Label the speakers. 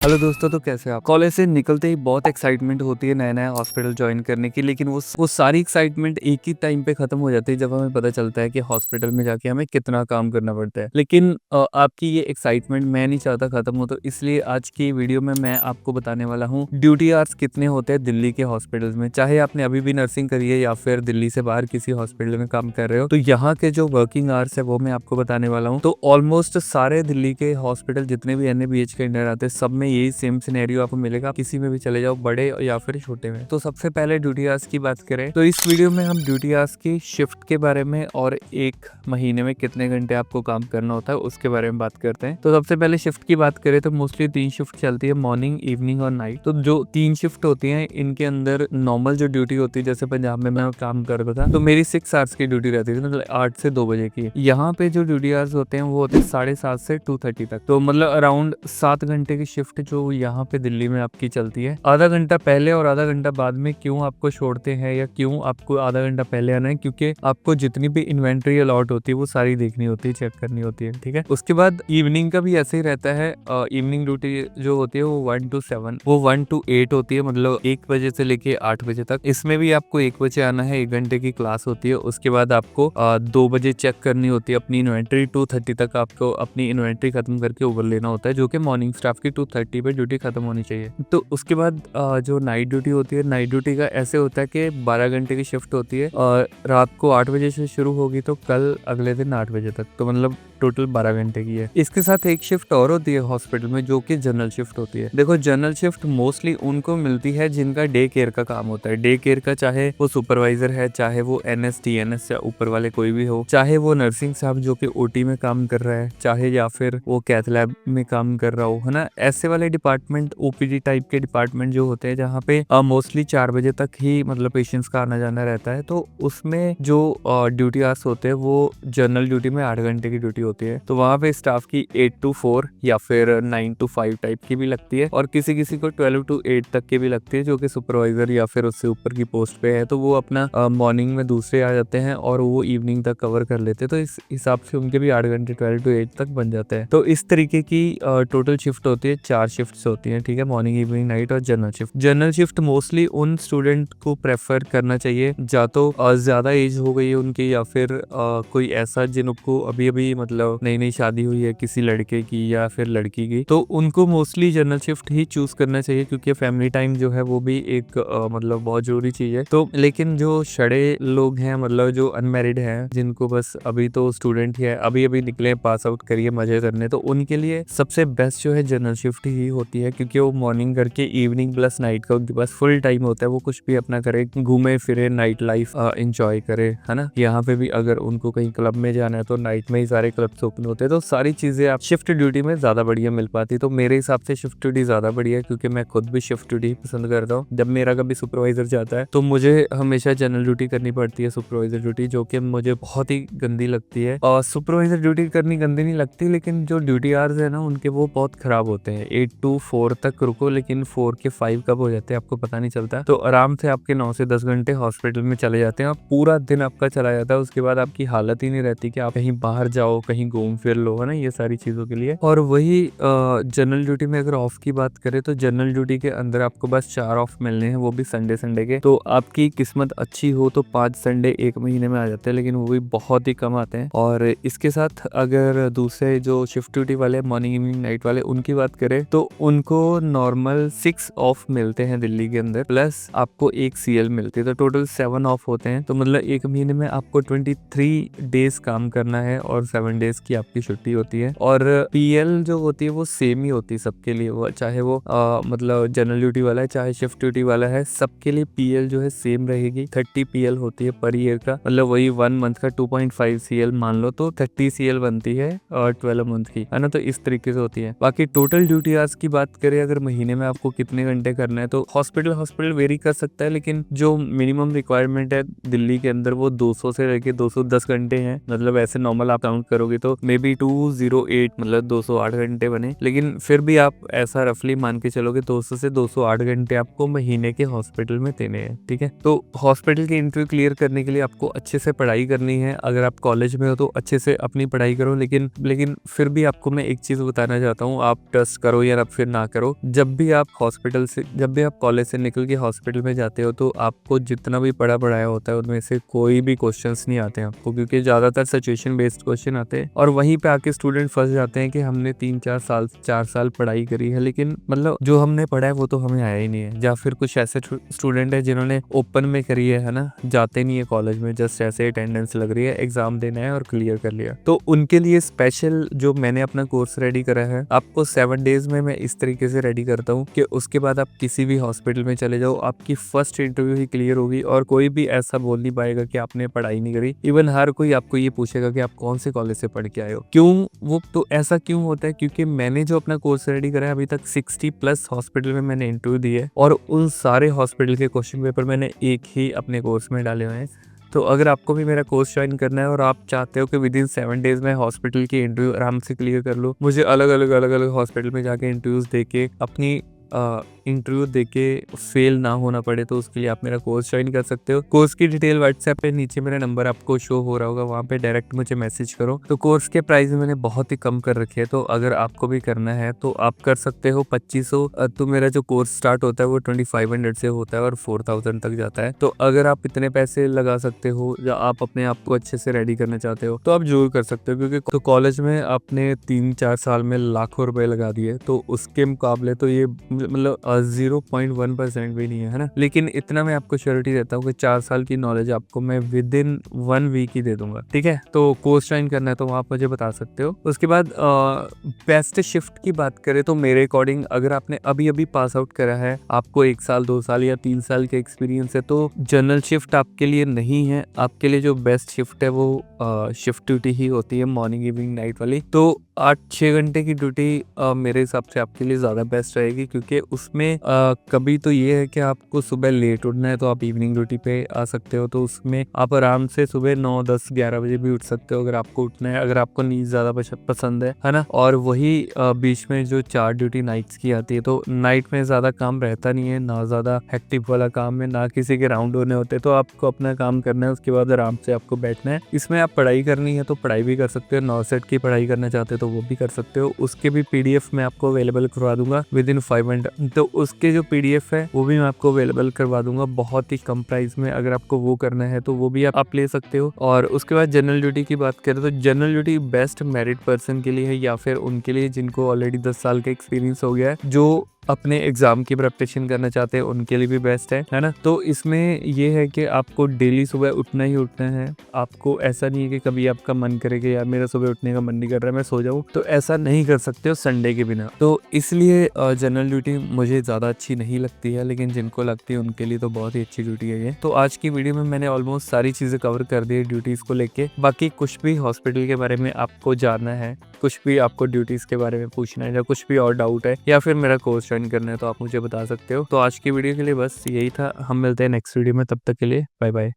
Speaker 1: Hello दोस्तों, तो कैसे हैं आप? कॉलेज से निकलते ही बहुत एक्साइटमेंट होती है नया-नया हॉस्पिटल जॉइन करने की, लेकिन वो सारी एक्साइटमेंट एक ही टाइम पे खत्म हो जाती है जब हमें पता चलता है कि हॉस्पिटल में जाके हमें कितना काम करना पड़ता है। लेकिन आपकी ये एक्साइटमेंट मैं नहीं चाहता खत्म हो, तो इसलिए आज की वीडियो में मैं आपको बताने वाला हूँ ड्यूटी आवर्स कितने होते हैं दिल्ली के हॉस्पिटल्स में। चाहे आपने अभी भी नर्सिंग करी है या फिर दिल्ली से बाहर किसी हॉस्पिटल में काम कर रहे हो, तो यहाँ के जो वर्किंग आवर्स है वो मैं आपको बताने वाला हूँ। तो ऑलमोस्ट सारे दिल्ली के हॉस्पिटल जितने भी NABH के अंडर आते हैं, सब में यही सेम सिनेरियो आपको मिलेगा। किसी में भी चले जाओ, बड़े या फिर छोटे में। तो सबसे पहले ड्यूटी आवर्स की बात करें तो इस वीडियो में हम ड्यूटी आवर्स की शिफ्ट के बारे में और एक महीने में कितने घंटे आपको काम करना होता है उसके बारे में बात करते हैं। तो सबसे पहले शिफ्ट की बात करें तो मोस्टली 3 शिफ्ट चलती है, मॉर्निंग, इवनिंग और नाइट। तो जो 3 शिफ्ट होती हैं इनके अंदर नॉर्मल जो ड्यूटी होती है, जैसे पंजाब में मैं काम करता था तो मेरी 6 आवर्स की ड्यूटी रहती थी, मतलब 8 से 2 बजे की। यहाँ पे जो ड्यूटी आवर्स होते हैं वो होते हैं 7:30 से 2:30 तक। तो मतलब अराउंड 7 घंटे की शिफ्ट जो यहाँ पे दिल्ली में आपकी चलती है। आधा घंटा पहले और आधा घंटा बाद में क्यों आपको छोड़ते हैं या क्यों आपको आधा घंटा पहले आना है, क्योंकि आपको जितनी भी इन्वेंट्री अलॉट होती है वो सारी देखनी होती है, चेक करनी होती है, ठीक है। उसके बाद इवनिंग का भी ऐसे ही रहता है। इवनिंग ड्यूटी जो होती है वो 1 to 7, वो 1 to 8 होती है, मतलब 1 बजे से लेके 8 बजे तक। इसमें भी आपको 1 बजे आना है, 1 घंटे की क्लास होती है। उसके बाद आपको 2 बजे चेक करनी होती है अपनी इन्वेंट्री। 2:30 तक आपको अपनी इन्वेंट्री खत्म करके ओवर लेना होता है, जो कि मॉर्निंग स्टाफ की 2:30 पे ड्यूटी खत्म होनी चाहिए। तो उसके बाद जो नाइट ड्यूटी होती है, नाइट ड्यूटी का ऐसे होता है कि 12 घंटे की शिफ्ट होती है और रात को 8 बजे से शुरू होगी तो कल अगले दिन 8 बजे तक, तो मतलब टोटल 12 घंटे की है। इसके साथ एक शिफ्ट और होती है हॉस्पिटल में जो कि जनरल शिफ्ट होती है। देखो, जनरल शिफ्ट मोस्टली उनको मिलती है जिनका डे केयर का काम होता है। डे केयर का चाहे वो सुपरवाइजर है, चाहे वो NS TNS या ऊपर वाले कोई भी हो, चाहे वो नर्सिंग साहब जो कि OT में काम कर रहा है, चाहे या फिर वो कैथ लैब में काम कर रहा हो, है ना। ऐसे वाले डिपार्टमेंट, OPD टाइप के डिपार्टमेंट जो होते हैं जहाँ पे मोस्टली 4 बजे तक ही मतलब पेशेंट्स का आना जाना रहता है, तो उसमें जो ड्यूटी आवर्स होते हैं वो जनरल ड्यूटी में 8 घंटे की ड्यूटी होती है। तो वहाँ पे स्टाफ की 8 to 4 या फिर 9 to 5 टाइप की भी लगती है, और किसी किसी को 12 to 8 तक की भी लगती है, जो कि सुपरवाइजर या फिर उससे ऊपर की पोस्ट पे है। तो वो अपना मॉर्निंग में दूसरे आ जाते हैं और वो इवनिंग तक कवर कर लेते हैं। तो इस हिसाब से उनके भी 8 घंटे 12 to 8 तक बन जाते हैं। तो इस तरीके की टोटल शिफ्ट होती है, 4 शिफ्ट होती है, ठीक है, मॉर्निंग, इवनिंग, नाइट और general shift. General shift mostly उन स्टूडेंट को प्रेफर करना चाहिए या तो ज्यादा एज हो गई है उनकी, या फिर कोई ऐसा जिनको अभी अभी मतलब नई नई शादी हुई है किसी लड़के की या फिर लड़की की, तो उनको मोस्टली जनरल शिफ्ट ही चूज करना चाहिए, क्योंकि फैमिली टाइम जो है वो भी एक मतलब बहुत जरूरी चीज है। तो लेकिन जो बड़े लोग हैं, मतलब जो अनमैरिड हैं, जिनको बस अभी तो स्टूडेंट ही है, अभी अभी निकले, पास आउट करिए मजे करने, तो उनके लिए सबसे बेस्ट जो है जनरल शिफ्ट ही होती है, क्योंकि वो मॉर्निंग करके इवनिंग प्लस नाइट का उनके पास फुल टाइम होता है। वो कुछ भी अपना करे, घूमे फिरे, नाइट लाइफ एंजॉय करे, है ना। यहाँ पे भी अगर उनको कहीं क्लब में जाना है तो नाइट में ही सारे क्लब्स ओपन होते हैं। तो सारी चीजें आप शिफ्ट ड्यूटी में ज्यादा बढ़िया मिल पाती। तो मेरे हिसाब से शिफ्ट ड्यूटी ज्यादा बढ़िया है, क्योंकि मैं खुद भी शिफ्ट ड्यूटी पसंद करता हूँ। जब मेरा कभी सुपरवाइजर जाता है तो मुझे हमेशा जनरल ड्यूटी करनी पड़ती है, सुपरवाइजर ड्यूटी, जो कि मुझे बहुत ही गंदी लगती है। और सुपरवाइजर ड्यूटी करनी गंदी नहीं लगती, लेकिन जो ड्यूटी आवर्स है ना उनके वो बहुत खराब होते हैं। 8 to 4 तक रुको, लेकिन 4 के 5 कब हो जाते हैं आपको पता नहीं चलता। तो आराम से आपके 9 से 10 घंटे हॉस्पिटल में चले जाते हैं, पूरा दिन आपका चला जाता है। उसके बाद आपकी हालत ही नहीं रहती कि आप कहीं बाहर जाओ, कहीं घूम फिर लो, है ना, ये सारी चीजों के लिए। और वही जनरल ड्यूटी में अगर ऑफ की बात करें तो जनरल ड्यूटी के अंदर आपको बस 4 ऑफ मिलने हैं, वो भी संडे के। तो आपकी किस्मत अच्छी हो तो 5 संडे एक महीने में आ जाते हैं, लेकिन वो भी बहुत ही कम आते हैं। और इसके साथ अगर दूसरे जो शिफ्ट ड्यूटी वाले, मॉर्निंग, इवनिंग, नाइट वाले, उनकी बात करें तो उनको नॉर्मल 6 ऑफ मिलते हैं दिल्ली के अंदर, प्लस आपको एक CL मिलती है, तो टोटल 7 ऑफ होते हैं। तो मतलब एक महीने में आपको 23 डेज काम करना है और 7 डेज की आपकी छुट्टी होती है। और PL जो होती है वो सेम ही होती है सबके लिए, वो चाहे वो मतलब जनरल ड्यूटी वाला है चाहे शिफ्ट ड्यूटी वाला है, सबके लिए PL जो है सेम रहेगी। 30 PL होती है पर ईयर का, मतलब वही 1 मंथ का 2.5 CL मान लो, तो 30 CL बनती है और 12 मंथ की, है ना। तो इस तरीके से होती है। बाकी टोटल ड्यूटी आवर्स की बात करें अगर महीने में आपको कितने घंटे करना है, तो हॉस्पिटल वेरी कर सकता है, लेकिन जो मिनिमम रिक्वायरमेंट है दिल्ली के अंदर वो 200 से लेके 210 घंटे हैं। मतलब ऐसे नॉर्मल आप काउंट करोगे तो मे बी 208 मतलब 208 घंटे बने, लेकिन फिर भी आप ऐसा रफली मान के चलोगे 200 से 208 घंटे आपको महीने के हॉस्पिटल में देने हैं, ठीक है। तो हॉस्पिटल के इंटरव्यू क्लियर करने के लिए आपको अच्छे से पढ़ाई करनी है। अगर आप कॉलेज में हो तो अच्छे से अपनी पढ़ाई करो, लेकिन फिर भी आपको मैं एक चीज बताना चाहता हूँ, आप ट्रस्ट करो या फिर ना करो। जब भी आप कॉलेज से निकल के हॉस्पिटल में जाते हो तो आपको जितना भी पढ़ाया होता है उनमें से कोई भी क्वेश्चंस नहीं आते हैं आपको, क्योंकि ज्यादातर सिचुएशन बेस्ड क्वेश्चन आते हैं और वहीं पे आके स्टूडेंट फंस जाते हैं कि हमने 4 साल पढ़ाई करी है, लेकिन मतलब जो हमने पढ़ा है वो तो हमें आया ही नहीं है। या फिर कुछ ऐसे स्टूडेंट है जिन्होंने ओपन में करी है ना, जाते नहीं है कॉलेज में, जस्ट ऐसे अटेंडेंस लग रही है, एग्जाम देना है और क्लियर कर लिया। तो उनके लिए स्पेशल जो मैंने अपना कोर्स रेडी करा है, आपको 7 डेज में मैं इस तरीके से रेडी करता हूँ कि उसके बाद आप किसी भी हॉस्पिटल में चले जाओ, आपकी फर्स्ट इंटरव्यू ही क्लियर होगी और कोई भी ऐसा बोल नहीं पाएगा कि आपने पढ़ाई नहीं करी। इवन हर कोई आपको ये पूछेगा कि आप कौन से कॉलेज से पढ़ के आए हो। क्यों? वो तो ऐसा क्यों होता है? क्योंकि मैंने जो अपना कोर्स रेडी करा है, अभी तक 60+ हॉस्पिटल में मैंने इंटरव्यू दिए और उन सारे हॉस्पिटल के क्वेश्चन पेपर मैंने एक ही अपने कोर्स में डाले हुए हैं। तो अगर आपको भी मेरा कोर्स ज्वाइन करना है और आप चाहते हो कि विदिन 7 डेज में हॉस्पिटल की इंटरव्यू आराम से क्लियर कर लो, मुझे अलग अलग हॉस्पिटल में जाके इंटरव्यूज देके अपनी इंटरव्यू देके फेल ना होना पड़े, तो उसके लिए आप मेरा कोर्स ज्वाइन कर सकते हो। कोर्स की डिटेल व्हाट्सएप पे नीचे मेरा नंबर आपको शो हो रहा होगा, वहाँ पे डायरेक्ट मुझे मैसेज करो। तो कोर्स के प्राइस मैंने बहुत ही कम कर रखे है, तो अगर आपको भी करना है तो आप कर सकते हो 2500। तो मेरा जो कोर्स स्टार्ट होता है वो 2500 से होता है और 4000 तक जाता है। तो अगर आप इतने पैसे लगा सकते हो या आप अपने आप को अच्छे से रेडी करना चाहते हो तो आप जरूर कर सकते हो, क्योंकि तो कॉलेज में आपने 3-4 साल में लाखों रुपए लगा दिए, तो उसके मुकाबले तो ये मतलब 0.1% भी नहीं है ना। लेकिन इतना मैं आपको श्योरिटी देता हूँ कि 4 साल की नॉलेज आपको मैं विदिन 1 वीक ही दे दूंगा, ठीक है। तो कोर्स ज्वाइन करना है तो आप मुझे बता सकते हो। उसके बाद बेस्ट शिफ्ट की बात करें तो मेरे अकॉर्डिंग अगर आपने अभी पास आउट करा है, आपको 1 साल 2 साल या 3 साल का एक्सपीरियंस है, तो जनरल शिफ्ट आपके लिए नहीं है। आपके लिए जो बेस्ट शिफ्ट है वो शिफ्ट ड्यूटी ही होती है, मॉर्निंग इवनिंग नाइट वाली। तो 8-6 घंटे की ड्यूटी मेरे हिसाब से आपके लिए ज़्यादा बेस्ट रहेगी, क्योंकि उसमें कभी तो ये है कि आपको सुबह लेट उठना है तो आप इवनिंग ड्यूटी पे आ सकते हो, तो उसमें आप आराम से सुबह 9, 10, 11 बजे भी उठ सकते हो अगर आपको उठना है, अगर आपको नींद ज़्यादा पसंद है ना। और वही बीच में जो 4 ड्यूटी नाइट्स की आती है, तो नाइट में ज़्यादा काम रहता नहीं है, ना ज़्यादा हेक्टिक वाला काम है, ना किसी के राउंड होने होते, तो आपको अपना काम करना है, उसके बाद आराम से आपको बैठना है। इसमें आप पढ़ाई करनी है तो पढ़ाई भी कर सकते हो, 9 सेट की पढ़ाई करना चाहते हो तो वो भी कर सकते हो। उसके भी PDF मैं आपको अवेलेबल करवा दूंगा विदिन 5 मिनट। तो उसके जो PDF है वो भी मैं आपको अवेलेबल करवा दूंगा बहुत ही कम प्राइस में। अगर आपको वो करना है तो वो भी आप ले सकते हो। और उसके बाद जनरल ड्यूटी की बात करें तो general duty best married person के लिए है, या फिर उनके लिए जिनको ऑलरेडी 10 साल का एक्सपीरियंस हो गया है, जो अपने एग्जाम की प्रिपरेशन करना चाहते हैं, उनके लिए भी बेस्ट है ना। तो इसमें ये है कि आपको डेली सुबह उठना ही उठना है। आपको ऐसा नहीं है कि कभी आपका मन करे कि यार मेरा सुबह उठने का मन नहीं कर रहा है, मैं सो जाऊं, तो ऐसा नहीं कर सकते हो संडे के बिना। तो इसलिए जनरल ड्यूटी मुझे ज़्यादा अच्छी नहीं लगती है, लेकिन जिनको लगती है उनके लिए तो बहुत ही अच्छी ड्यूटी है ये। तो आज की वीडियो में मैंने ऑलमोस्ट सारी चीज़ें कवर कर दी ड्यूटीज़ को लेके। बाकी कुछ भी हॉस्पिटल के बारे में आपको जानना है, कुछ भी आपको ड्यूटीज़ के बारे में पूछना है, या कुछ भी और डाउट है, या फिर मेरा कोर्स ज्वाइन करना है, तो आप मुझे बता सकते हो। तो आज की वीडियो के लिए बस यही था। हम मिलते हैं नेक्स्ट वीडियो में, तब तक के लिए बाय बाय।